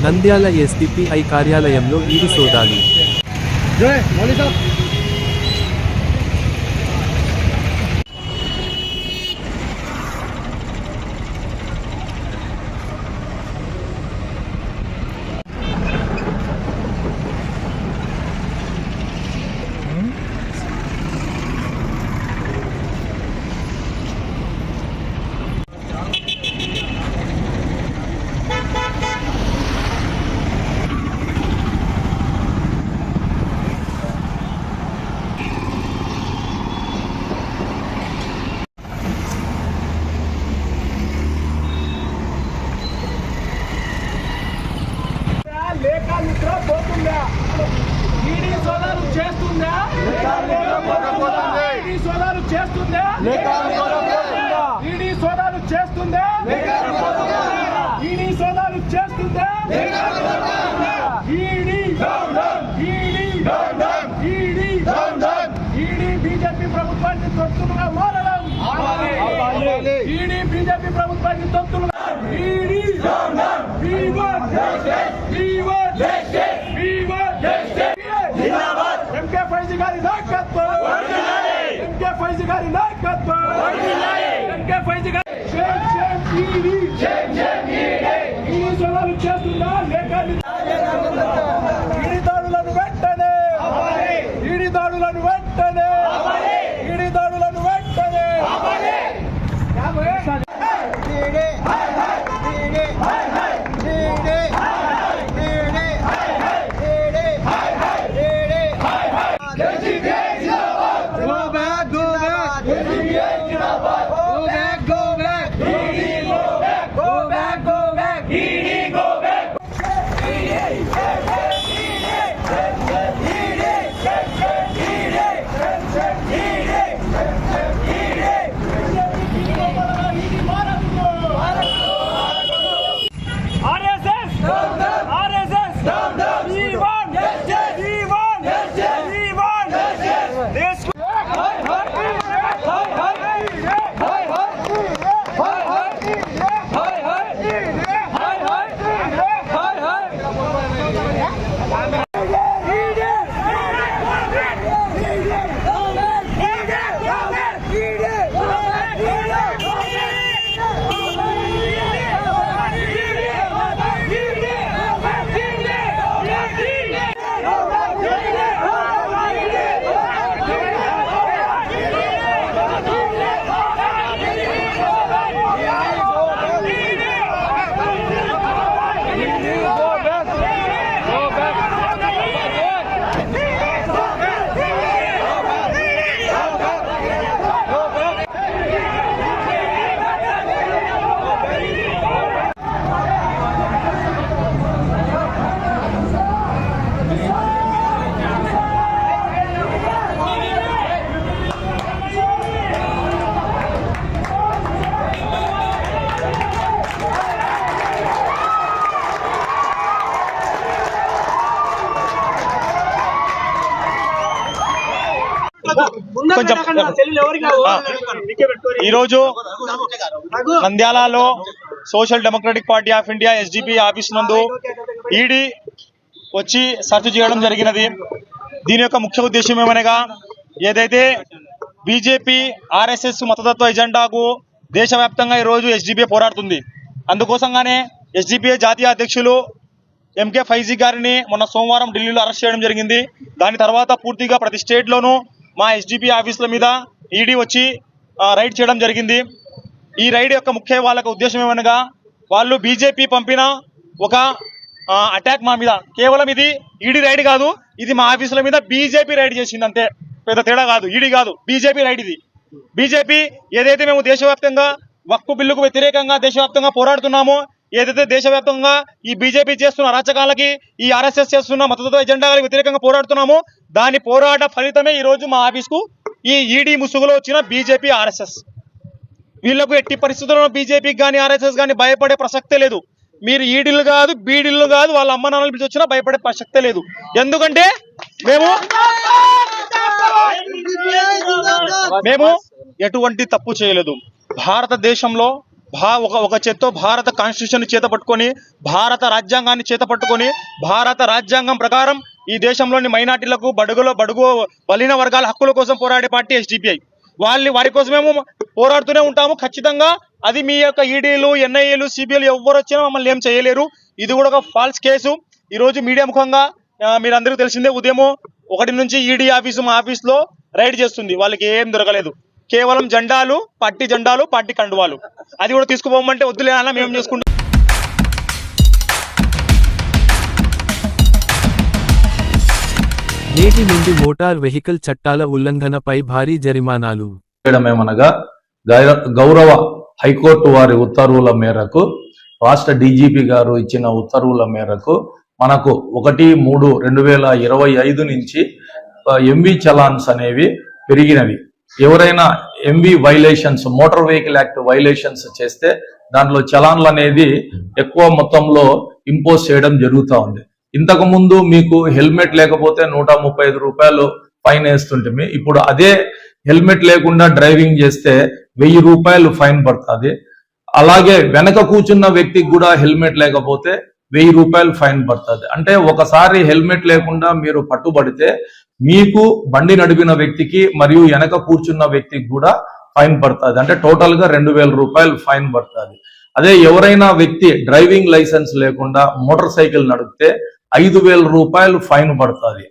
Nandyal SDPI కార్యాలయంలో ED సోదాలు. ED సోదాలు చేస్తుందా? ఈడీ సోదాలు చేస్తుందా? ఈడీ సోదాలు చేస్తుందా? ఈడీ సోదాలు చేస్తుందా? ఈడీ బీజేపీ ప్రభుత్వాన్ని తొత్తులుగా మారడం. ఈడీ బీజేపీ ప్రభుత్వాన్ని తొత్తులుగా ఎంకే ఫైజీ గారి నాయకత్వం, ఎంకే ఫైజీ గారి నాయకత్వం, ఎంకే ఫైజీ గారి ఈడీ సోదాలు చేస్తుందా లేక ఈడీ దాడులను వెంటనే, ఈడీ దాడులను వెంటనే, ఈడీ దాడులను వెంటనే. ఈరోజు నంద్యాలలో social democratic party of India SDP office నందు ఈడీ వచ్చి సెర్చ్ చేయడం జరిగినది. దీని యొక్క ముఖ్య ఉద్దేశం ఏమనగా, ఏదైతే బీజేపీ ఆర్ఎస్ఎస్ మతతత్వ ఎజెండాకు దేశవ్యాప్తంగా ఈరోజు ఎస్డిపిఐ పోరాడుతుంది. అందుకోసంగానే ఎస్డిపిఐ జాతీయ అధ్యక్షులు ఎంకే ఫైజీ గారిని మొన్న సోమవారం ఢిల్లీలో అరెస్ట్ చేయడం జరిగింది. దాని తర్వాత పూర్తిగా ప్రతి స్టేట్లోనూ మా ఎస్డిపి ఆఫీసుల మీద ఈడీ వచ్చి రైడ్ చేయడం జరిగింది. ఈ రైడ్ యొక్క ముఖ్య వాళ్ళకి ఉద్దేశం ఏమనగా, వాళ్ళు బీజేపీ పంపిన ఒక అటాక్ మా మీద, కేవలం ఇది ఈడీ రైడ్ కాదు, ఇది మా ఆఫీసుల మీద బీజేపీ రైడ్ చేసింది అంతే, పెద్ద తేడా కాదు. ఈడీ కాదు, బీజేపీ రైడ్ ఇది. బీజేపీ ఏదైతే మేము దేశవ్యాప్తంగా వక్ఫ్ బిల్లుకు వ్యతిరేకంగా దేశవ్యాప్తంగా పోరాడుతున్నామో, ఏదైతే దేశవ్యాప్తంగా ఈ బీజేపీ చేస్తున్న అరాచకాలకి, ఈ ఆర్ఎస్ఎస్ చేస్తున్న మతతత్వ ఎజెండాలకు వ్యతిరేకంగా పోరాడుతున్నామో, దాని పోరాట ఫలితమే ఈరోజు మా ఆఫీస్కు ఈ ఈడీ ముసుగులో వచ్చిన బీజేపీ ఆర్ఎస్ఎస్. వీళ్లకు ఎట్టి పరిస్థితుల్లో బీజేపీకి కానీ ఆర్ఎస్ఎస్ కానీ భయపడే ప్రసక్తే లేదు. మీరు ఈడీలు కాదు, బీడీలు కాదు, వాళ్ళ అమ్మ నాన్నలు పిలిచి వచ్చినా భయపడే ప్రసక్తే లేదు. ఎందుకంటే మేము ఎటువంటి తప్పు చేయలేదు. భారతదేశంలో ఒక చేత్తో భారత కాన్స్టిట్యూషన్ చేత పట్టుకొని, భారత రాజ్యాంగాన్ని చేత పట్టుకొని, భారత రాజ్యాంగం ప్రకారం ఈ దేశంలోని మైనార్టీలకు బడుగు బలిన వర్గాల హక్కుల కోసం పోరాడే పార్టీ ఎస్డిపిఐ. వారి కోసమేమో పోరాడుతూనే ఉంటాము ఖచ్చితంగా. అది మీ యొక్క ఈడీలు, ఎన్ఐఏలు, సిబిఐలు ఎవరు వచ్చినా మమ్మల్ని ఏం చేయలేరు. ఇది కూడా ఒక ఫాల్స్ కేసు. ఈరోజు మీడియా ముఖంగా మీరు అందరికీ తెలిసిందే, ఉదయం 1 నుంచి ఈడీ ఆఫీసు మా ఆఫీస్లో రైడ్ చేస్తుంది. వాళ్ళకి ఏం దొరకలేదు, కేవలం జెండాలు, పార్టీ కండువాలు. అది కూడా తీసుకుపోమంటే వద్దులేనా, మేము చేసుకుంటాం. నేటి నుండి మోటార్ వెహికల్ చట్టాల ఉల్లంఘనపై భారీ జరిమానాలు. ఏమనగా గౌరవ హైకోర్టు వారి ఉత్తర్వుల మేరకు, రాష్ట్ర డీజీపీ గారు ఇచ్చిన ఉత్తర్వుల మేరకు మనకు 1/3/2025 నుంచి ఎంవి చలాన్స్ అనేవి పెరిగినవి. ఎవరైనా MV violations, motor vehicle act violations చేస్తే దాంట్లో చలాన్లు అనేది ఎక్కువ మొత్తంలో ఇంపోజ్ చేయడం జరుగుతూ ఉంది. ఇంతకు ముందు మీకు హెల్మెట్ లేకపోతే 135 రూపాయలు ఫైన్ వేస్తుంటే, ఇప్పుడు అదే హెల్మెట్ లేకుండా డ్రైవింగ్ చేస్తే 1000 రూపాయలు ఫైన్ పడుతుంది. అలాగే వెనక కూర్చున్న వ్యక్తికి కూడా హెల్మెట్ లేకపోతే 1000 రూపాయలు ఫైన్ పడుతుంది. అంటే ఒకసారి హెల్మెట్ లేకుండా మీరు పట్టుబడితే మీకు బండి నడిపిన వ్యక్తికి మరియు వెనక కూర్చున్న వ్యక్తికి కూడా ఫైన్ పడుతుంది. అంటే టోటల్ గా 2000 రూపాయలు ఫైన్ పడుతుంది. అదే ఎవరైనా వ్యక్తి డ్రైవింగ్ లైసెన్స్ లేకుండా మోటార్ సైకిల్ నడిపితే 5000 రూపాయలు ఫైన్ పడుతుంది.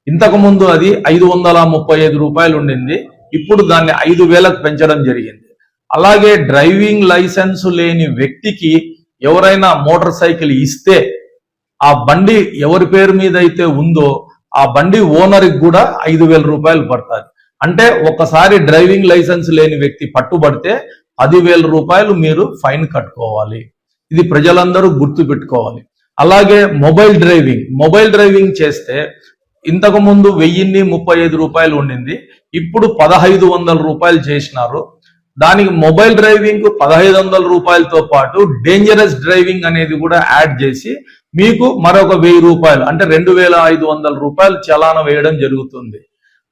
ఇంతకు ముందు అది 535 రూపాయలు ఉండింది, ఇప్పుడు దాన్ని 5000కు పెంచడం జరిగింది. అలాగే డ్రైవింగ్ లైసెన్స్ లేని వ్యక్తికి ఎవరైనా మోటార్ సైకిల్ ఇస్తే ఆ బండి ఎవరి పేరు మీద అయితే ఉందో ఆ బండి ఓనర్కి కూడా 5000 రూపాయలు పడుతుంది. అంటే ఒకసారి డ్రైవింగ్ లైసెన్స్ లేని వ్యక్తి పట్టుబడితే 10,000 రూపాయలు మీరు ఫైన్ కట్టుకోవాలి. ఇది ప్రజలందరూ గుర్తు పెట్టుకోవాలి. అలాగే మొబైల్ డ్రైవింగ్ చేస్తే ఇంతకు ముందు 1035 రూపాయలు ఉండింది, ఇప్పుడు 1500 రూపాయలు చేసినారు. దానికి మొబైల్ డ్రైవింగ్ 1500 రూపాయలతో పాటు డేంజరస్ డ్రైవింగ్ అనేది కూడా యాడ్ చేసి మీకు మరొక 1000 రూపాయలు, అంటే 2500 రూపాయలు చలాన వేయడం జరుగుతుంది.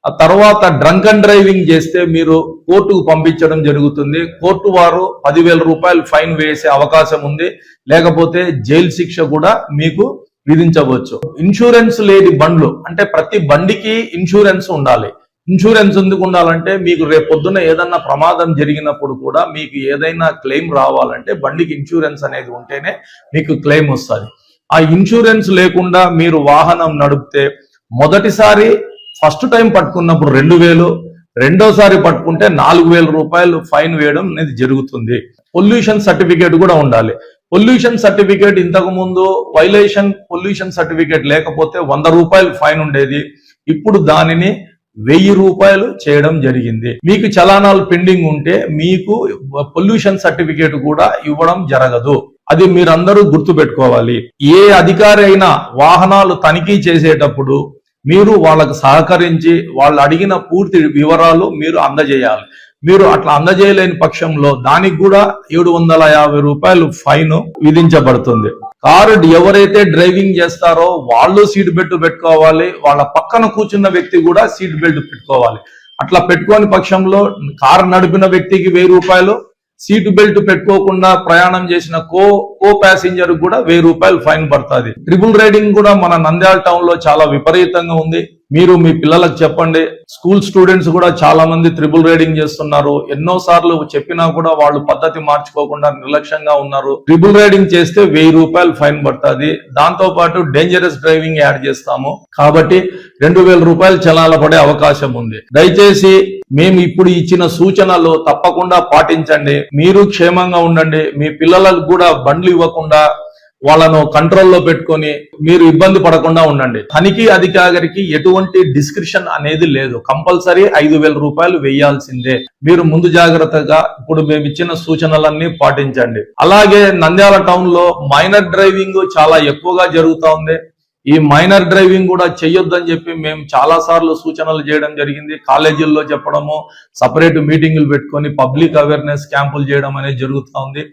ఆ తర్వాత డ్రంక్ అండ్ డ్రైవింగ్ చేస్తే మీరు కోర్టుకు పంపించడం జరుగుతుంది. కోర్టు వారు 10,000 రూపాయలు ఫైన్ వేసే అవకాశం ఉంది, లేకపోతే జైలు శిక్ష కూడా మీకు విధించవచ్చు. ఇన్సూరెన్స్ లేని బండ్లు, అంటే ప్రతి బండికి ఇన్సూరెన్స్ ఉండాలి. ఇన్సూరెన్స్ ఎందుకు ఉండాలంటే మీకు రేపొద్దున ఏదన్నా ప్రమాదం జరిగినప్పుడు కూడా మీకు ఏదైనా క్లెయిమ్ రావాలంటే బండికి ఇన్సూరెన్స్ అనేది ఉంటేనే మీకు క్లెయిమ్ వస్తుంది. ఆ ఇన్సూరెన్స్ లేకుండా మీరు వాహనం నడిపితే మొదటిసారి ఫస్ట్ టైం పట్టుకున్నప్పుడు 2000, రెండోసారి పట్టుకుంటే 4000 రూపాయలు ఫైన్ వేయడం అనేది జరుగుతుంది. పొల్యూషన్ సర్టిఫికేట్ కూడా ఉండాలి. పొల్యూషన్ సర్టిఫికేట్ ఇంతకు ముందు పొల్యూషన్ సర్టిఫికేట్ లేకపోతే 100 రూపాయలు ఫైన్ ఉండేది, ఇప్పుడు దానిని 1000 రూపాయలు చేయడం జరిగింది. మీకు చలానాలు పెండింగ్ ఉంటే మీకు పొల్యూషన్ సర్టిఫికేట్ కూడా ఇవ్వడం జరగదు. అది మీరందరూ గుర్తు పెట్టుకోవాలి. ఏ అధికారి అయినా వాహనాలు తనిఖీ చేసేటప్పుడు మీరు వాళ్ళకు సహకరించి వాళ్ళు అడిగిన పూర్తి వివరాలు మీరు అందజేయాలి. మీరు అట్లా అందజేయలేని పక్షంలో దానికి కూడా 750 రూపాయలు ఫైన్ విధించబడుతుంది. కారు ఎవరైతే డ్రైవింగ్ చేస్తారో వాళ్ళు సీట్ బెల్ట్ పెట్టుకోవాలి, వాళ్ళ పక్కన కూర్చున్న వ్యక్తి కూడా సీట్ బెల్ట్ పెట్టుకోవాలి. అట్లా పెట్టుకోని పక్షంలో కారు నడిపిన వ్యక్తికి 1000 రూపాయలు, సీట్ బెల్ట్ పెట్టుకోకుండా ప్రయాణం చేసిన కో ప్యాసింజర్ కూడా 1000 రూపాయలు ఫైన్ పడుతుంది. ట్రిపుల్ రైడింగ్ కూడా మన నంద్యాల టౌన్ లో చాలా విపరీతంగా ఉంది. మీరు మీ పిల్లలకు చెప్పండి. స్కూల్ స్టూడెంట్స్ కూడా చాలా మంది ట్రిపుల్ రైడింగ్ చేస్తున్నారు. ఎన్నో సార్లు చెప్పినా కూడా వాళ్ళు పద్ధతి మార్చుకోకుండా నిర్లక్ష్యంగా ఉన్నారు. ట్రిపుల్ రైడింగ్ చేస్తే 1000 రూపాయలు ఫైన్ పడుతుంది. దాంతో పాటు డేంజరస్ డ్రైవింగ్ యాడ్ చేస్తాము కాబట్టి 2000 రూపాయలు చలాన పడే అవకాశం ఉంది. దయచేసి మేము ఇప్పుడు ఇచ్చిన సూచనలు తప్పకుండా పాటించండి. మీరు క్షేమంగా ఉండండి. మీ పిల్లలకు కూడా బండ్లు ఇవ్వకుండా వాళ్ళను కంట్రోల్లో పెట్టుకొని మీరు ఇబ్బంది పడకుండా ఉండండి. తనిఖీ అధికారికి ఎటువంటి డిస్క్రిప్షన్ అనేది లేదు. కంపల్సరీ 5000 రూపాయలు వేయాల్సిందే. మీరు ముందు జాగ్రత్తగా ఇప్పుడు మేము ఇచ్చిన సూచనలన్నీ పాటించండి. అలాగే నంద్యాల టౌన్ లో మైనర్ డ్రైవింగ్ చాలా ఎక్కువగా జరుగుతూ ఉంది. ఈ మైనర్ డ్రైవింగ్ కూడా చెయ్యొద్దని చెప్పి మేము చాలా సార్లు సూచనలు చేయడం జరిగింది. కాలేజీల్లో చెప్పడము, సపరేట్ మీటింగులు పెట్టుకొని పబ్లిక్ అవేర్నెస్ క్యాంపులు చేయడం అనేది జరుగుతూ ఉంది.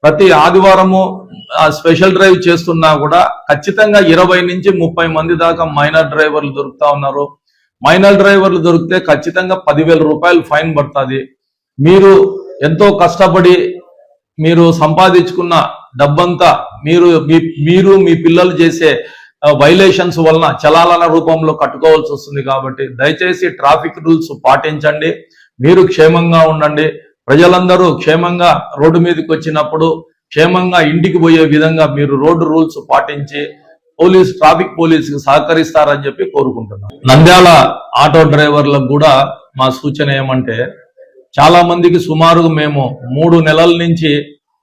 ప్రతి ఆదివారము స్పెషల్ డ్రైవ్ చేస్తున్నా కూడా ఖచ్చితంగా 20 నుంచి 30 మంది దాకా మైనర్ డ్రైవర్లు దొరుకుతా ఉన్నారు. మైనర్ డ్రైవర్లు దొరికితే ఖచ్చితంగా 10,000 రూపాయలు ఫైన్ పడుతుంది. మీరు ఎంతో కష్టపడి మీరు సంపాదించుకున్న డబ్బంతా మీరు మీ పిల్లలు చేసే వైలేషన్స్ వలన చలాలన రూపంలో కట్టుకోవాల్సి వస్తుంది. కాబట్టి దయచేసి ట్రాఫిక్ రూల్స్ పాటించండి, మీరు క్షేమంగా ఉండండి. ప్రజలందరూ క్షేమంగా రోడ్డు మీదకి వచ్చినప్పుడు క్షేమంగా ఇంటికి పోయే విధంగా మీరు రోడ్డు రూల్స్ పాటించి ట్రాఫిక్ పోలీసుకి సహకరిస్తారని చెప్పి కోరుకుంటున్నాం. నంద్యాల ఆటో డ్రైవర్లకు కూడా మా సూచన ఏమంటే, చాలా మందికి సుమారుగా మేము 3 నెలల నుంచి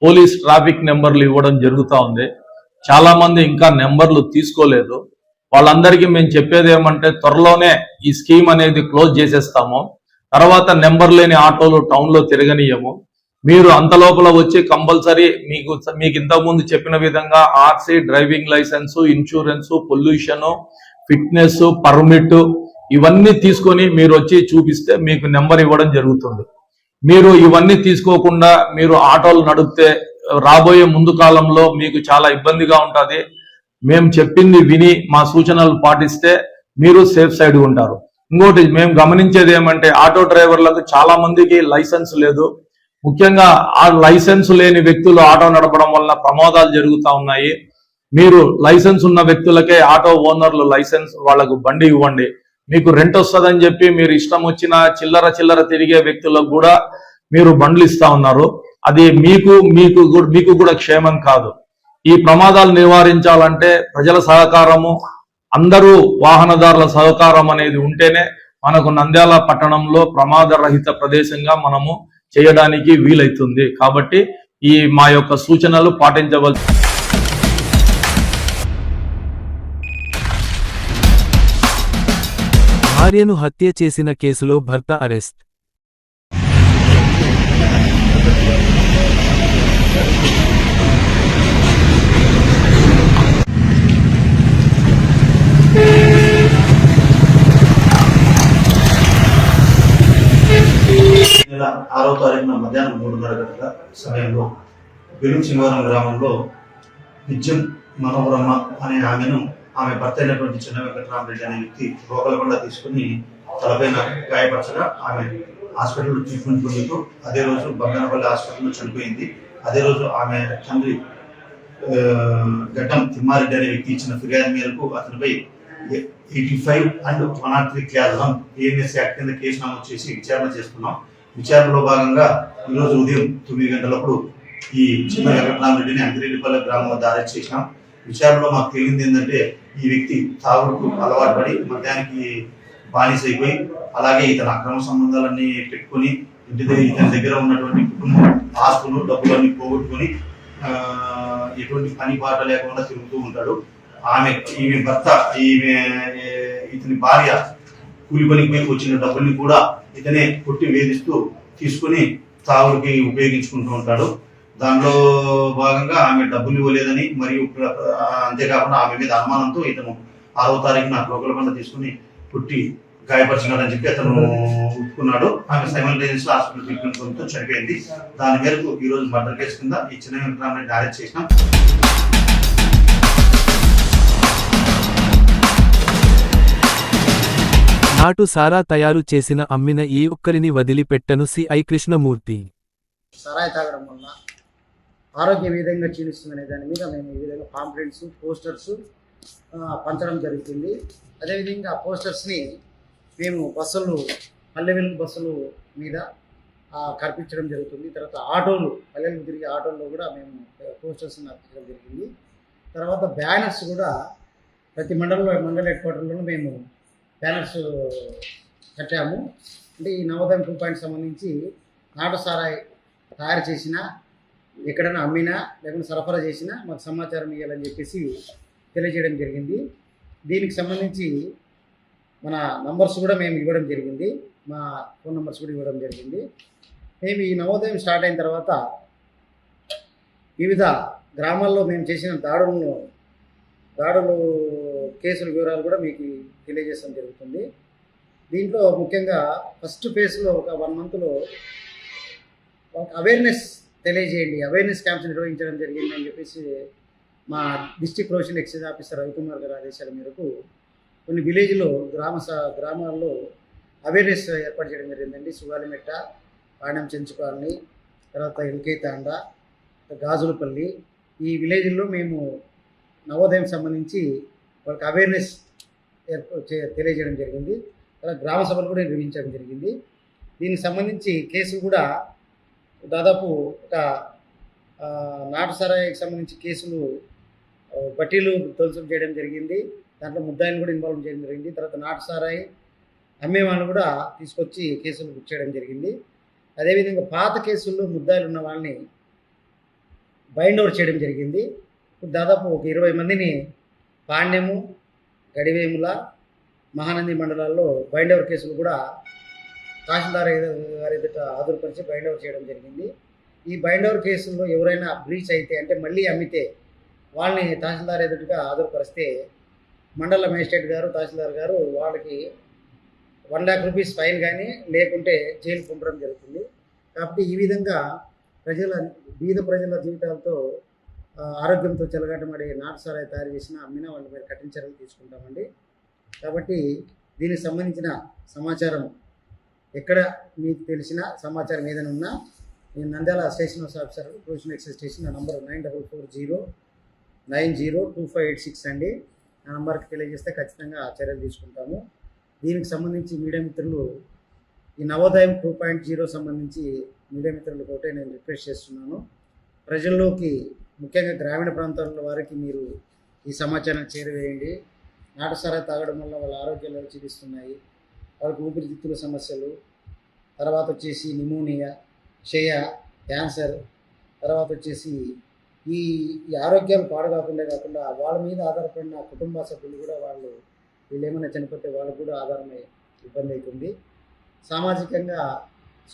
పోలీస్ ట్రాఫిక్ నెంబర్లు ఇవ్వడం జరుగుతూ ఉంది. చాలా మంది ఇంకా నెంబర్లు తీసుకోలేదు. వాళ్ళందరికీ మేము చెప్పేది ఏమంటే, త్వరలోనే ఈ స్కీమ్ అనేది క్లోజ్ చేసేస్తాము. తర్వాత నెంబర్ లేని ఆటోలు టౌన్లో తిరగనీయము. మీరు అంత లోపల వచ్చి కంపల్సరీ మీకు ఇంతకుముందు చెప్పిన విధంగా RC, driving licence, insurance, pollution, fitness, permit ఇవన్నీ తీసుకొని మీరు వచ్చి చూపిస్తే మీకు నెంబర్ ఇవ్వడం జరుగుతుంది. మీరు ఇవన్నీ తీసుకోకుండా మీరు ఆటోలు నడిపితే రాబోయే ముందు కాలంలో మీకు చాలా ఇబ్బందిగా ఉంటుంది. మేము చెప్పింది విని మా సూచనలు పాటిస్తే మీరు సేఫ్ సైడ్ ఉంటారు. ఇంకోటి మేము గమనించేది ఏమంటే, ఆటో డ్రైవర్లకు చాలా మందికి లైసెన్స్ లేదు. ముఖ్యంగా ఆ లైసెన్స్ లేని వ్యక్తులు ఆటో నడపడం వలన ప్రమాదాలు జరుగుతూ ఉన్నాయి. మీరు లైసెన్స్ ఉన్న వ్యక్తులకే ఆటో ఓనర్లు లైసెన్స్ వాళ్ళకు బండి ఇవ్వండి. మీకు రెంట్ వస్తుందని చెప్పి మీరు ఇష్టం వచ్చిన చిల్లర తిరిగే వ్యక్తులకు కూడా మీరు బండ్లు ఇస్తా ఉన్నారు. అది మీకు కూడా క్షేమం కాదు. ఈ ప్రమాదాలు నివారించాలంటే ప్రజల సహకారము, అందరూ వాహనదారుల సహకారం అనేది ఉంటేనే మనకు నంద్యాల పట్టణంలో ప్రమాద రహిత ప్రదేశంగా మనము చేయడానికి వీలైతుంది. కాబట్టి మా యొక్క సూచనలు పాటించవలసి. భార్యను హత్య చేసిన కేసులో భర్త అరెస్ట్. నెల 6వ తారీఖున మధ్యాహ్నం 3:30 గంటల సమయంలో బెలుచింగవరం గ్రామంలో నిత్యం మనోహరమ్మ అనే ఆమె భర్త అయినటువంటి చిన్న వెంకటరామరెడ్డి అనే వ్యక్తి రోకలకొండ తీసుకుని తలపైన గాయపరచగా ఆమె హాస్పిటల్లో ట్రీట్మెంట్ పొందుతూ అదే రోజు బంగానపల్లి హాస్పిటల్లో చనిపోయింది. అదే రోజు ఆమె తండ్రి గడ్డం తిమ్మారెడ్డి అనే వ్యక్తి ఇచ్చిన ఫిర్యాదు మేరకు అతనిపై 85 అండ్ 103 క్లాస్ 1 ANS యాక్ట్ కింద కేసు నమోదు చేసి విచారణ చేస్తున్నాం. విచారణలో భాగంగా ఈరోజు ఉదయం 9 గంటలప్పుడు ఈ చిన్న వెంకటరామరెడ్డిని అంకిరెడ్డిపల్లి గ్రామం వద్ద అరెస్ట్ చేసినాం. విచారణలో మాకు తెలియంది ఏంటంటే, ఈ వ్యక్తి తాగుడుకు అలవాటు పడి మద్యానికి బానిస అయిపోయి, అలాగే ఇతని అక్రమ సంబంధాలన్నీ పెట్టుకొని ఇతని దగ్గర ఉన్నటువంటి కుటుంబం ఆస్తులు డబ్బులన్నీ పోగొట్టుకొని ఎటువంటి పని బాట లేకుండా తిరుగుతూ ఉంటాడు. ఈమె భర్త ఇతని భార్య కూలి పనికి పోయి వచ్చిన డబ్బుల్ని కూడా ఇతనే కొట్టి వేధిస్తూ తీసుకుని తాగుడికి ఉపయోగించుకుంటూ ఉంటాడు. దానిలో భాగంగా ఆమె డబ్బులు ఇవ్వలేదని, మరియు అంతేకాకుండా ఆమె మీద అనుమానంతో ఇతను 6వ తారీఖున రోకలకొండ తీసుకుని కొట్టి గాయపరిచినాడని చెప్పి అతను ఒప్పుకున్నాడు. ఆమె సైమల్టేనియస్ హాస్పిటల్ ట్రీట్మెంట్ పొందుతూ చనిపోయింది. దాని మేరకు ఈ రోజు మర్డర్ కేసు కింద ఈ చిన్న వెంకటరామరెడ్డి అరెస్ట్ చేసినాం. నాటు సారా తయారు చేసిన అమ్మిన ఈ ఒక్కరిని వదిలిపెట్టను సిఐ కృష్ణమూర్తి. సారాయి తాగడం వల్ల ఆరోగ్యం ఏ విధంగా క్షీణిస్తుందనే దాని మీద మేము ఈ విధంగా పాంప్లెట్స్, పోస్టర్స్ పంచడం జరుగుతుంది. అదేవిధంగా ఆ పోస్టర్స్ని మేము పల్లె వెలుగు బస్సులు మీద కల్పించడం జరుగుతుంది. తర్వాత ఆటోలు, పల్లెలకు తిరిగే ఆటోల్లో కూడా మేము పోస్టర్స్ని అర్పించడం జరిగింది. తర్వాత బ్యానర్స్ కూడా ప్రతి మండల హెడ్ క్వార్టర్లోనూ మేము బ్యానర్స్ కట్టాము. అంటే ఈ నవోదయం 2 సంబంధించి నాటు సారాయి తయారు చేసినా, ఎక్కడైనా అమ్మినా, లేకుంటే సరఫరా చేసినా మాకు సమాచారం ఇవ్వాలని చెప్పేసి తెలియజేయడం జరిగింది. దీనికి సంబంధించి మన నంబర్స్ కూడా మేము ఇవ్వడం జరిగింది, మా ఫోన్ నంబర్స్ కూడా ఇవ్వడం జరిగింది. మేము ఈ నవోదయం స్టార్ట్ అయిన తర్వాత వివిధ గ్రామాల్లో మేము చేసిన దాడులు కేసుల వివరాలు కూడా మీకు తెలియజేయడం జరుగుతుంది. దీంట్లో ముఖ్యంగా ఫస్ట్ ఫేజ్లో ఒక 1 మంత్లో అవేర్నెస్ తెలియజేయండి, అవేర్నెస్ క్యాంప్స్ నిర్వహించడం జరిగిందని చెప్పేసి మా district provisional excise officer Ravikumar గారి ఆదేశాల మేరకు కొన్ని విలేజ్లో గ్రామాల్లో అవేర్నెస్ ఏర్పాటు చేయడం జరిగిందండి. సుగాలిమెట్ట, పాణం చెంచు కాలనీ, తర్వాత ఎల్కే తాండా, గాజులపల్లి ఈ విలేజ్ల్లో మేము నవోదయం సంబంధించి వాళ్ళకి అవేర్నెస్ తెలియజేయడం జరిగింది. తర్వాత గ్రామ సభలు కూడా నిర్వహించడం జరిగింది. దీనికి సంబంధించి కేసులు కూడా దాదాపు ఒక నాటు సరాయికి సంబంధించి కేసులు బట్టీలు ధ్వంసం చేయడం జరిగింది. దాంట్లో ముద్దాయిలు కూడా ఇన్వాల్వ్ చేయడం జరిగింది. తర్వాత నాటు సారాయి అమ్మే వాళ్ళని కూడా తీసుకొచ్చి కేసులు బుక్ చేయడం జరిగింది. అదేవిధంగా పాత కేసుల్లో ముద్దాయిలు ఉన్న వాళ్ళని బైండ్ ఓవర్ చేయడం జరిగింది. దాదాపు ఒక 20 మందిని పాండ్యము, గడివేముల, మహానంది మండలాల్లో బైండ్ ఓవర్ కేసులు కూడా తహసీల్దార్ గారి ఎదుట హాజరుపరిచి బైండ్ ఓవర్ చేయడం జరిగింది. ఈ బైండ్ ఓవర్ కేసుల్లో ఎవరైనా బ్రీచ్ అయితే అంటే మళ్ళీ అమ్మితే వాళ్ళని తహసీల్దార్ ఎదుటిగా హాజరుపరిస్తే మండల మేజిస్ట్రేట్ గారు, తహసీల్దార్ గారు వాళ్ళకి 1 లక్ష రూపీస్ ఫైన్ కానీ లేకుంటే జైలు పంపడం జరుగుతుంది. కాబట్టి ఈ విధంగా బీద ప్రజల జీవితాలతో ఆరోగ్యంతో చెలగాటమడే నాటు సారాయి తయారు చేసిన అమ్మిన వాళ్ళ మీద కఠిన చర్యలు తీసుకుంటామండి. కాబట్టి దీనికి సంబంధించిన సమాచారం ఎక్కడ మీకు తెలిసిన సమాచారం ఏదైనా ఉన్నా నేను Nandyal station house officer, provisional excise station, నా నంబర్ 9440902586 అండి. ఆ నంబర్కి తెలియజేస్తే ఖచ్చితంగా చర్యలు తీసుకుంటాము. దీనికి సంబంధించి మీడియా మిత్రులు ఈ నవోదయం 2.0 సంబంధించి మీడియా మిత్రులకు ఒకటే నేను రిక్వెస్ట్ చేస్తున్నాను. ప్రజల్లోకి ముఖ్యంగా గ్రామీణ ప్రాంతాల వారికి మీరు ఈ సమాచారాన్ని చేరవేయండి. నాటు సారాయి తాగడం వల్ల వాళ్ళ ఆరోగ్యాలు క్షీణిస్తున్నాయి. వాళ్ళకి ఊపిరితిత్తుల సమస్యలు, తర్వాత వచ్చేసి నిమోనియా, క్షయ, క్యాన్సర్, తర్వాత వచ్చేసి ఈ ఆరోగ్యాలు పాడు కాకుండా వాళ్ళ మీద ఆధారపడిన కుటుంబ సభ్యులు కూడా వీళ్ళు ఏమైనా చనిపోతే వాళ్ళకు కూడా ఆధారమై ఇబ్బంది అవుతుంది. సామాజికంగా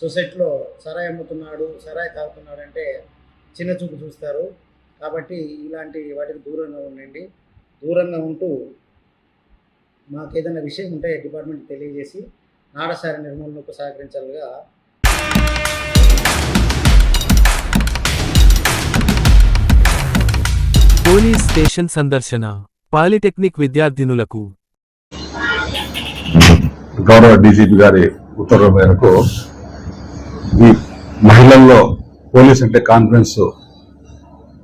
సొసైటీలో సరాయి అమ్ముతున్నాడు, సరాయి తాగుతున్నాడు అంటే చిన్న చూపు చూస్తారు. కాబట్టి ఇలాంటి వాటికి దూరంగా ఉండండి. దూరంగా ఉంటూ మాకు ఏదైనా విషయం ఉంటే డిపార్ట్మెంట్కి తెలియజేసి నాడసారి నిర్మూలనకు సహకరించాలిగా పోలీస్ స్టేషన్ సందర్శన. పాలిటెక్నిక్ విద్యార్థినులకు గౌరవ డీజీపీ గారి ఉత్తర్వుల మేరకు ఈ మహిళల్లో పోలీస్ అంటే కాన్ఫిడెన్స్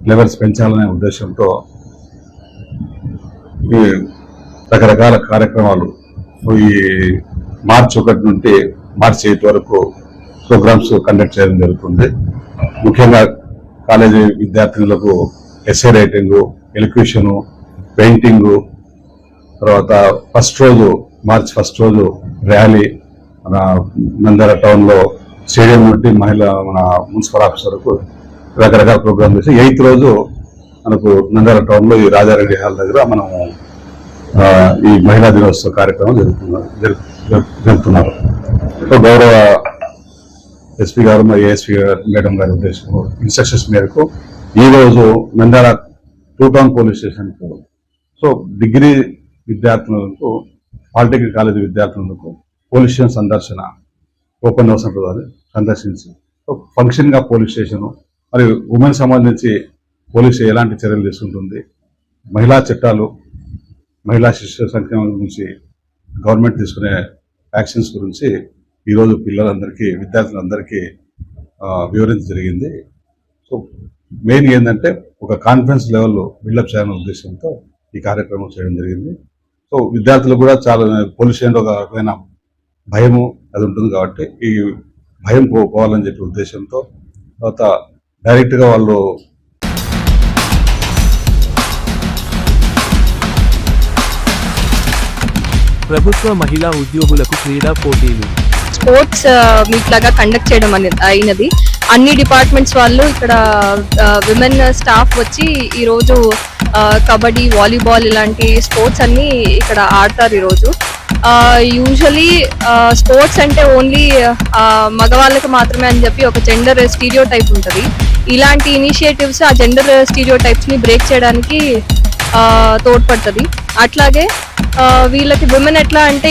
లెవెల్స్ పెంచాలనే ఉద్దేశంతో ఈ రకరకాల కార్యక్రమాలు ఈ మార్చి 1 నుండి మార్చి 8 వరకు ప్రోగ్రామ్స్ కండక్ట్ చేయడం జరుగుతుంది. ముఖ్యంగా కాలేజీ విద్యార్థినులకు ఎస్ఏ రైటింగు, ఎలిక్యూషను, పెయింటింగు, తర్వాత మార్చి ఫస్ట్ రోజు ర్యాలీ మన నంద్యాల టౌన్లో స్టేడియం నుండి మన మున్సిపల్ ఆఫీస్ వరకు రకరకాల ప్రోగ్రామ్ చేసి 8th రోజు మనకు నంద్యాల టౌన్లో ఈ రాజారెడ్డి హాల్ దగ్గర మనం ఈ మహిళా దినోత్సవ కార్యక్రమం జరుపుతున్నారు. గౌరవ ఎస్పీ గారు మరియు ఏఎస్పీ మేడం గారి ఉద్దేశం ఇన్స్ట్రక్షన్స్ మేరకు ఈరోజు నంద్యాల 2 టౌన్ పోలీస్ స్టేషన్కు డిగ్రీ విద్యార్థులకు, పాలిటెక్నిక్ కాలేజీ విద్యార్థులకు పోలీస్ స్టేషన్ సందర్శన ఓపెన్ హౌస్ ఉంటుంది. సందర్శించి ఫంక్షన్గా పోలీస్ స్టేషను మరియు ఉమెన్ సంబంధించి పోలీసు ఎలాంటి చర్యలు తీసుకుంటుంది, మహిళా చట్టాలు, మహిళా శిశు సంక్షేమం గురించి గవర్నమెంట్ తీసుకునే యాక్షన్స్ గురించి ఈరోజు విద్యార్థులందరికీ వివరించడం జరిగింది. మెయిన్ ఏంటంటే ఒక కాన్ఫిడెన్స్ లెవెల్ బిల్డప్ చేయాలనే ఉద్దేశంతో ఈ కార్యక్రమం చేయడం జరిగింది. విద్యార్థులు కూడా చాలా పోలీస్ స్టేషన్లో ఒక రకమైన భయము అది ఉంటుంది. కాబట్టి ఈ భయం పోవాలని చెప్పే ఉద్దేశంతో తర్వాత డైరెక్ట్గా వాళ్ళు ప్రభుత్వ మహిళా ఉద్యోగులకు క్రీడా పోటీలు. స్పోర్ట్స్ మీట్ లాగా కండక్ట్ చేయడం అయినది. అన్ని డిపార్ట్మెంట్స్ వాళ్ళు ఇక్కడ విమెన్ స్టాఫ్ వచ్చి ఈరోజు కబడ్డీ, వాలీబాల్ ఇలాంటి స్పోర్ట్స్ అన్ని ఇక్కడ ఆడతారు ఈరోజు. యూజువలీ స్పోర్ట్స్ అంటే ఓన్లీ మగవాళ్ళకి మాత్రమే అని చెప్పి ఒక జెండర్ స్టీరియో టైప్ ఉంటుంది. ఇలాంటి ఇనిషియేటివ్స్ ఆ జెండర్ స్టీరియో టైప్స్ ని బ్రేక్ చేయడానికి తోడ్పడుతుంది. అట్లాగే వీళ్ళకి విమెన్ ఎట్లా అంటే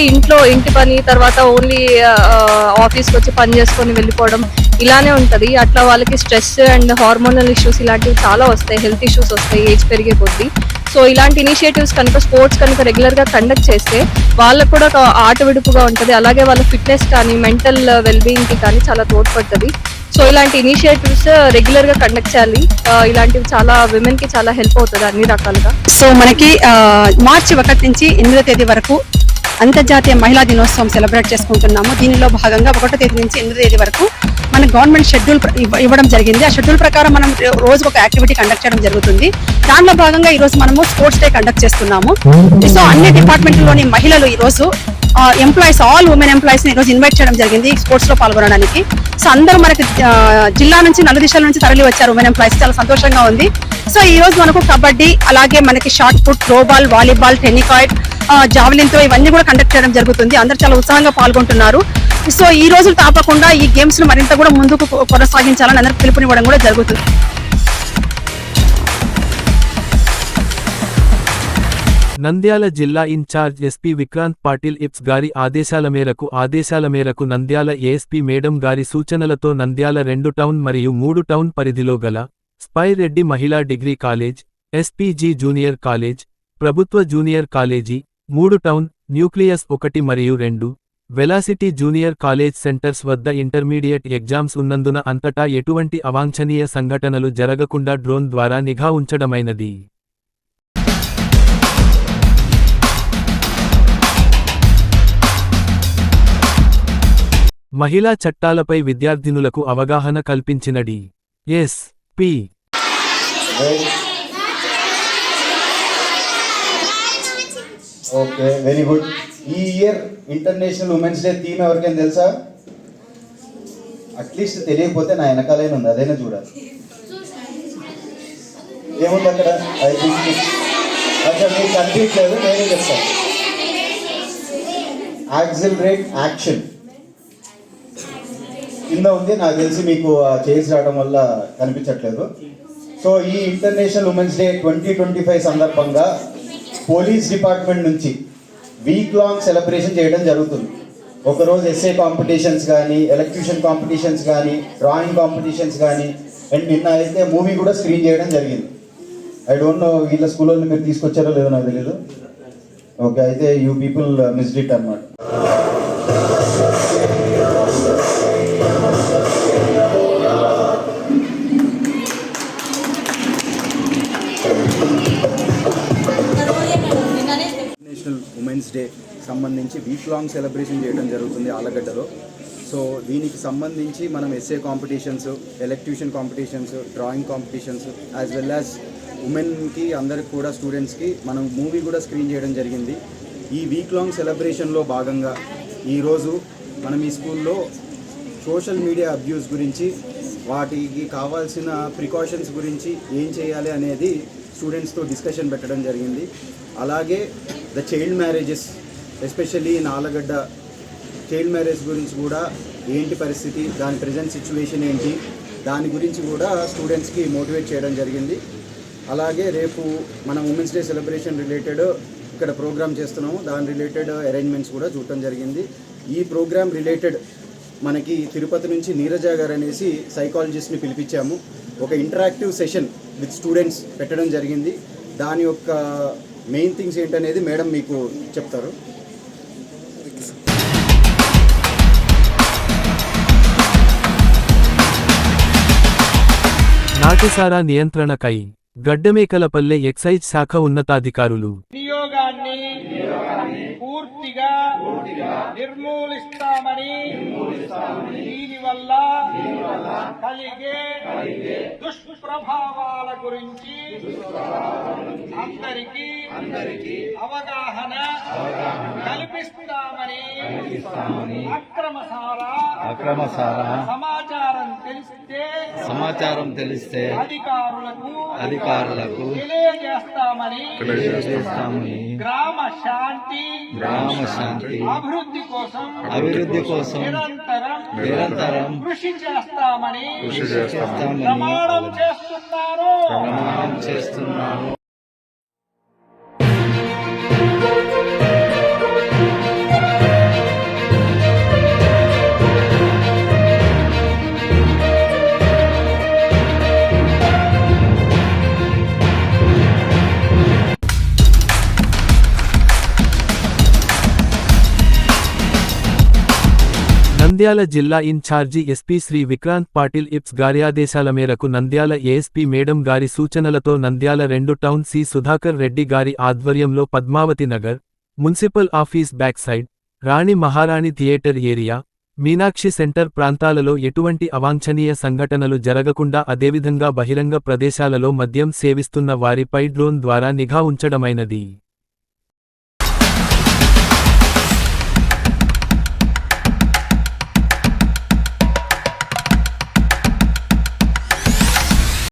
ఇంటి పని, తర్వాత ఓన్లీ ఆఫీస్కి వచ్చి పని చేసుకొని వెళ్ళిపోవడం ఇలానే ఉంటుంది. అట్లా వాళ్ళకి స్ట్రెస్ అండ్ హార్మోనల్ ఇష్యూస్ ఇలాంటివి చాలా వస్తాయి, హెల్త్ ఇష్యూస్ వస్తాయి ఏజ్ పెరిగే కొద్దీ. సో ఇలాంటి ఇనిషియేటివ్స్ కనుక స్పోర్ట్స్ కనుక రెగ్యులర్గా కండక్ట్ చేస్తే వాళ్ళకు కూడా ఒక ఆట విడుపుగా ఉంటుంది. అలాగే వాళ్ళ ఫిట్నెస్ కానీ మెంటల్ వెల్బీయింగ్కి కానీ చాలా తోడ్పడుతుంది. సో ఇలాంటి ఇనిషియేటివ్స్ రెగ్యులర్ గా కండక్ట్ చేయాలి. ఇలాంటివి చాలా విమెన్ కి చాలా హెల్ప్ అవుతుంది అన్ని రకాలుగా. సో మనకి మార్చి 1 నుంచి 8వ తేదీ వరకు అంతర్జాతీయ మహిళా దినోత్సవం సెలబ్రేట్ చేసుకుంటున్నాము. దీనిలో భాగంగా 1వ తేదీ నుంచి 8వ తేదీ వరకు మన గవర్నమెంట్ షెడ్యూల్ ఇవ్వడం జరిగింది. ఆ షెడ్యూల్ ప్రకారం మనం రోజుకు ఒక యాక్టివిటీ కండక్ట్ చేయడం జరుగుతుంది. దాంట్లో భాగంగా ఈ రోజు మనము స్పోర్ట్స్ డే కండక్ట్ చేస్తున్నాము. సో అన్ని డిపార్ట్మెంట్లోని మహిళలు ఈ రోజు ఎంప్లాయీస్, ఆల్ ఉమెన్ ఎంప్లాయీస్ ని ఈరోజు ఇన్వైట్ చేయడం జరిగింది స్పోర్ట్స్ లో పాల్గొనడానికి. సో అందరూ మనకి జిల్లా నుంచి నలుదిశల నుంచి తరలి వచ్చారు ఉమెన్ ఎంప్లాయీస్. చాలా సంతోషంగా ఉంది. సో ఈ రోజు మనకు కబడ్డీ, అలాగే మనకి shot put, throwball, volleyball, tennikoit, javelin throw ఇవన్నీ కూడా కండక్ట్ చేయడం జరుగుతుంది. అందరూ చాలా ఉత్సాహంగా పాల్గొంటున్నారు. సో ఈ రోజులు తప్పకుండా ఈ గేమ్స్ ను మరింత కూడా ముందుకు కొనసాగించాలని అందరికి పిలుపునివ్వడం కూడా జరుగుతుంది. నంద్యాల జిల్లా incharge SP Vikrant Patil IPS గారి ఆదేశాల మేరకు నంద్యాల ఏఎస్పీ మేడం గారి సూచనలతో నంద్యాల 2 టౌన్ మరియు 3 టౌన్ పరిధిలో గల స్పై రెడ్డి మహిళా degree college, SPG junior college, ప్రభుత్వ జూనియర్ కాలేజీ, 3 టౌన్, న్యూక్లియస్ 1 మరియు 2, వెలాసిటీ జూనియర్ కాలేజ్ సెంటర్స్ వద్ద ఇంటర్మీడియట్ ఎగ్జామ్స్ ఉన్నందున అంతటా ఎటువంటి అవాంఛనీయ సంఘటనలు జరగకుండా డ్రోన్ ద్వారా నిఘా ఉంచడమైనది. మహిళా చట్టాలపై విద్యార్థినులకు అవగాహన కల్పించిన డి.ఎస్.పి. Okay, very good. ఈ year international women's day theme ఎవరికైనా తెలుసా? అట్లీస్ట్ తెలియకపోతే నా వెనకాలైన ఉంది, అదైనా చూడాలి. ఏముంది అక్కడ? అక్కడ మీకు కనిపించలేదు, నేనే చెప్తాను. యాక్సిలరేట్ యాక్షన్ కింద ఉంది. నాకు తెలిసి మీకు చేసి రావడం వల్ల కనిపించట్లేదు. సో ఈ ఇంటర్నేషనల్ ఉమెన్స్ డే 2025 సందర్భంగా పోలీస్ డిపార్ట్మెంట్ నుంచి వీక్ లాంగ్ సెలబ్రేషన్ చేయడం జరుగుతుంది. ఒకరోజు ఎస్ఏ కాంపిటీషన్స్ కానీ, ఎలక్ట్యూషన్ కాంపిటీషన్స్ కానీ, డ్రాయింగ్ కాంపిటీషన్స్ కానీ, అండ్ నిన్న అయితే మూవీ కూడా స్క్రీన్ చేయడం జరిగింది. ఐ డోంట్ నో వీళ్ళ స్కూల్లో మీరు తీసుకొచ్చారో లేదో నాకు తెలియదు. ఓకే, అయితే యూ పీపుల్ మిస్డ్ ఇట్ అన్నమాట. నేషనల్ ఉమెన్స్ డే సంబంధించి వీక్ లాంగ్ సెలబ్రేషన్ చేయడం జరుగుతుంది ఆలగడ్డలో. సో దీనికి సంబంధించి మనం essay competitions, elocution competitions, drawing competitions, as well as ఉమెన్కి అందరికి కూడా స్టూడెంట్స్కి మనం మూవీ కూడా స్క్రీన్ చేయడం జరిగింది. ఈ వీక్ లాంగ్ సెలబ్రేషన్లో భాగంగా ఈరోజు మనం ఈ స్కూల్లో సోషల్ మీడియా అబ్యూస్ గురించి, వాటికి కావాల్సిన ప్రికాషన్స్ గురించి ఏం చేయాలి అనేది స్టూడెంట్స్తో డిస్కషన్ పెట్టడం జరిగింది. అలాగే the child marriages, especially in Allagadda child marriage గురించి కూడా ఏంటి పరిస్థితి, దాని ప్రజెంట్ సిచ్యువేషన్ ఏంటి, దాని గురించి కూడా స్టూడెంట్స్కి మోటివేట్ చేయడం జరిగింది. అలాగే రేపు మనం ఉమెన్స్ డే సెలబ్రేషన్ రిలేటెడ్ ఇక్కడ ప్రోగ్రామ్ చేస్తున్నాము, దాని రిలేటెడ్ అరేంజ్మెంట్స్ కూడా చూడటం జరిగింది. ఈ ప్రోగ్రామ్ రిలేటెడ్ మనకి తిరుపతి నుంచి నీరజ గారు అనేసి సైకాలజిస్ట్ని పిలిపించాము. ఒక ఇంటరాక్టివ్ సెషన్ విత్ స్టూడెంట్స్ పెట్టడం జరిగింది. దాని యొక్క మెయిన్ థింగ్స్ ఏంటనేది మేడం మీకు చెప్తారు. నాటుసారా నియంత్రణకై గడ్డమేకలపల్లె ఎక్సైజ్ శాఖ ఉన్నతాధికారులు వినియోగాన్ని పూర్తిగా నిర్మూలిస్తామని, దీనివల్ల కలిగే దుష్ప్రభావాల గురించి అందరికీ అవగాహన కల్పిస్తామని, అక్రమసారా సమాచారం తెలిస్తే అధికారులకు తెలియజేస్తామని గ్రామ శాంతి అభివృద్ధి కోసం నిరంతరం కృషి చేస్తామని ప్రమాణం చేస్తున్నారు. నంద్యాల జిల్లా in charge SP Shri Vikrant Patil IPS గారి ఆదేశాల మేరకు నంద్యాల ఏఎస్పీ మేడం గారి సూచనలతో నంద్యాల 2 టౌన్ సి సుధాకర్ రెడ్డి గారి ఆధ్వర్యంలో Padmavati Nagar, municipal office back side, Rani Maharani theatre area, Meenakshi centre ప్రాంతాలలో ఎటువంటి అవాంఛనీయ సంఘటనలు జరగకుండా అదేవిధంగా బహిరంగ ప్రదేశాలలో మద్యం సేవిస్తున్న వారిపై డ్రోన్ ద్వారా నిఘా ఉంచడమైనది.